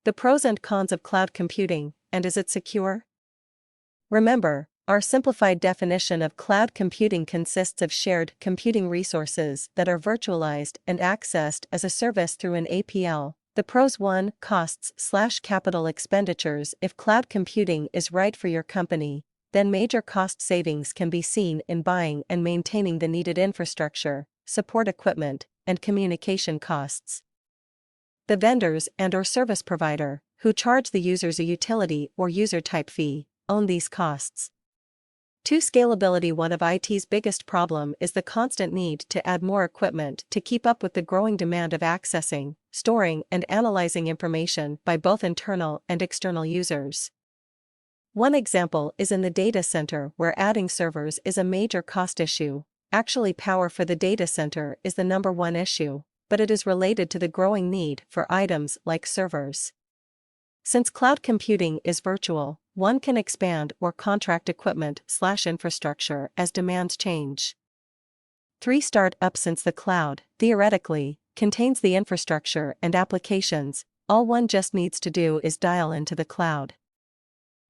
The pros and cons of cloud computing, and is it secure? Remember, our simplified definition of cloud computing consists of shared computing resources that are virtualized and accessed as a service through an APL. The pros: 1. Costs/capital expenditures. If cloud computing is right for your company, then major cost savings can be seen in buying and maintaining the needed infrastructure, support equipment, and communication costs. The vendors and/or service provider, who charge the users a utility or user-type fee, own these costs. 2. Scalability. One of IT's biggest problem is the constant need to add more equipment to keep up with the growing demand of accessing, storing, and analyzing information by both internal and external users. One example is in the data center, where adding servers is a major cost issue. Actually, power for the data center is the number one issue, but it is related to the growing need for items like servers. Since cloud computing is virtual, one can expand or contract equipment/infrastructure as demands change. 3. Start up. Since the cloud, theoretically, contains the infrastructure and applications, all one just needs to do is dial into the cloud.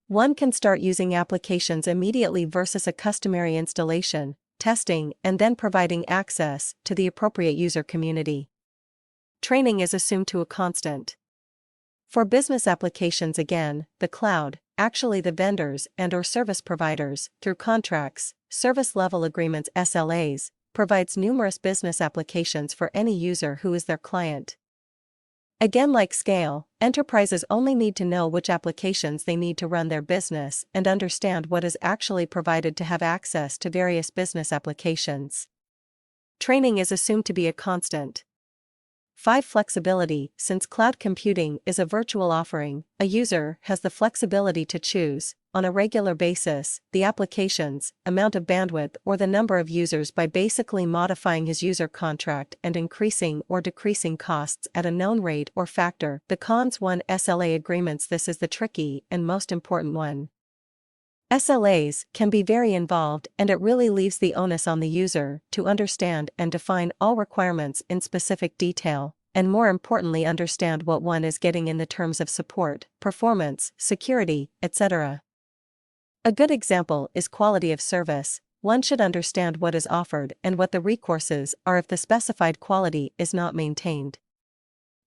One can start using applications immediately versus a customary installation, testing, and then providing access to the appropriate user community. Training is assumed to a constant. For business applications, again, the cloud, actually the vendors and/or service providers, through contracts, service level agreements (SLAs), provides numerous business applications for any user who is their client. Again, like scale, enterprises only need to know which applications they need to run their business and understand what is actually provided to have access to various business applications. Training is assumed to be a constant. 5. Flexibility. Since cloud computing is a virtual offering, a user has the flexibility to choose, on a regular basis, the applications, amount of bandwidth, or the number of users by basically modifying his user contract and increasing or decreasing costs at a known rate or factor. The cons: 1. SLA agreements. This is the tricky and most important one. SLAs can be very involved, and it really leaves the onus on the user to understand and define all requirements in specific detail, and more importantly, understand what one is getting in the terms of support, performance, security, etc. A good example is quality of service. One should understand what is offered and what the recourses are if the specified quality is not maintained.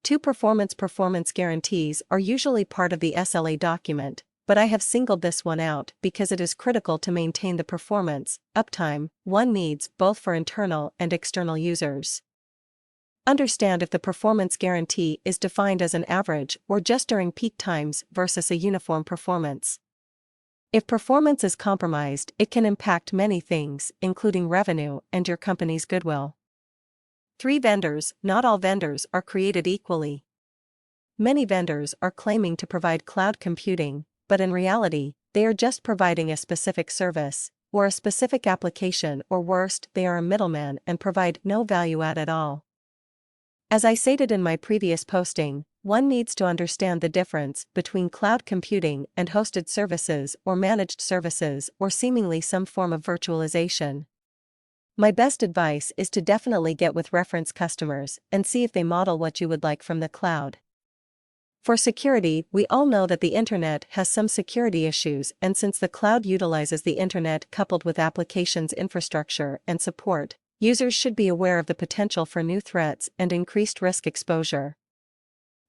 2. Performance guarantees are usually part of the SLA document, but I have singled this one out because it is critical to maintain the performance, uptime, one needs both for internal and external users. Understand if the performance guarantee is defined as an average or just during peak times versus a uniform performance. If performance is compromised, it can impact many things, including revenue and your company's goodwill. 3. Vendors. Not all vendors are created equally. Many vendors are claiming to provide cloud computing, but in reality, they are just providing a specific service, or a specific application, or worst, they are a middleman and provide no value add at all. As I stated in my previous posting, one needs to understand the difference between cloud computing and hosted services or managed services or seemingly some form of virtualization. My best advice is to definitely get with reference customers and see if they model what you would like from the cloud. For security, we all know that the internet has some security issues, and since the cloud utilizes the internet coupled with applications infrastructure and support, users should be aware of the potential for new threats and increased risk exposure.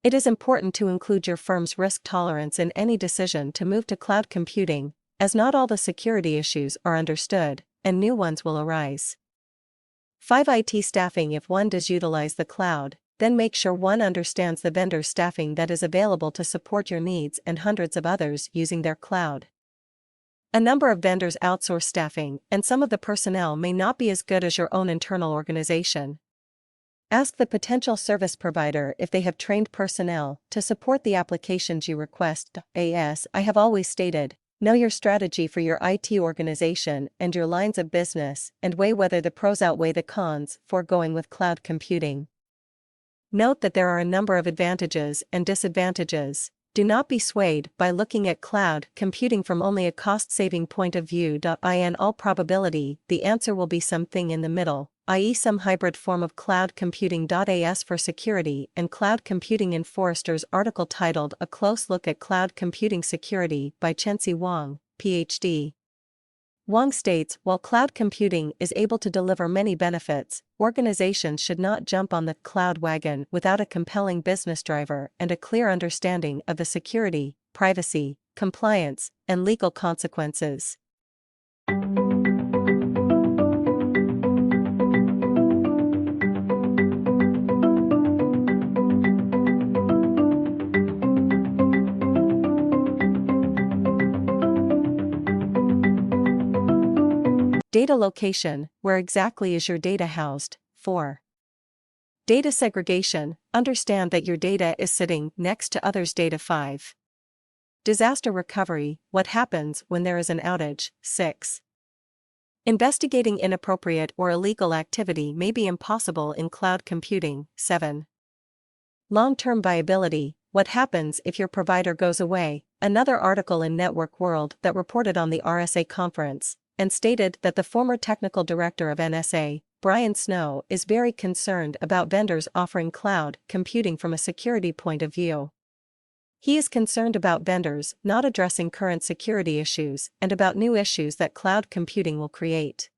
It is important to include your firm's risk tolerance in any decision to move to cloud computing, as not all the security issues are understood, and new ones will arise. 5. IT staffing. If one does utilize the cloud, then make sure one understands the vendor staffing that is available to support your needs and hundreds of others using their cloud. A number of vendors outsource staffing, and some of the personnel may not be as good as your own internal organization. Ask the potential service provider if they have trained personnel to support the applications you request. As I have always stated, know your strategy for your IT organization and your lines of business, and weigh whether the pros outweigh the cons for going with cloud computing. Note that there are a number of advantages and disadvantages, Do not be swayed by looking at cloud computing from only a cost-saving point of view. In all probability, the answer will be something in the middle, i.e. some hybrid form of cloud computing. As for security and cloud computing in Forrester's article titled A Close Look at Cloud Computing Security by Chenxi Wang, Ph.D. Wang states, while cloud computing is able to deliver many benefits, organizations should not jump on the cloud wagon without a compelling business driver and a clear understanding of the security, privacy, compliance, and legal consequences. Data location, where exactly is your data housed? 4. Data segregation, understand that your data is sitting next to others' data. 5. Disaster recovery, what happens when there is an outage? 6. Investigating inappropriate or illegal activity may be impossible in cloud computing. 7. Long-term viability, what happens if your provider goes away? Another article in Network World that reported on the RSA conference and stated that the former technical director of NSA, Brian Snow, is very concerned about vendors offering cloud computing from a security point of view. He is concerned about vendors not addressing current security issues and about new issues that cloud computing will create.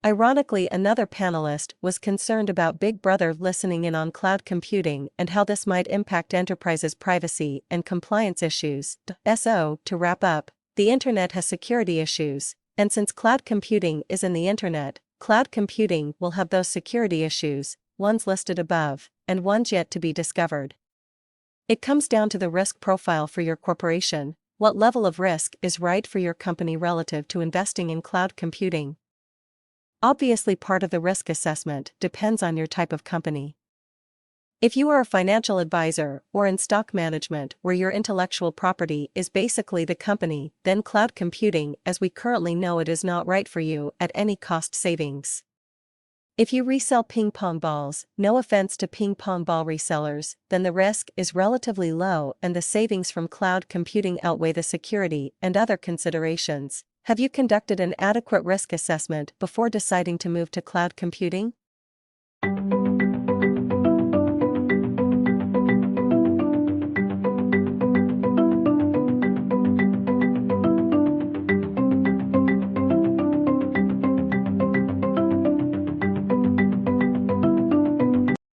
Ironically, another panelist was concerned about Big Brother listening in on cloud computing and how this might impact enterprises' privacy and compliance issues. To wrap up, the internet has security issues, and since cloud computing is in the internet, cloud computing will have those security issues, ones listed above, and ones yet to be discovered. It comes down to the risk profile for your corporation. What level of risk is right for your company relative to investing in cloud computing? Obviously, part of the risk assessment depends on your type of company. If you are a financial advisor or in stock management where your intellectual property is basically the company, then cloud computing as we currently know it is not right for you at any cost savings. If you resell ping pong balls, no offense to ping pong ball resellers, then the risk is relatively low and the savings from cloud computing outweigh the security and other considerations. Have you conducted an adequate risk assessment before deciding to move to cloud computing?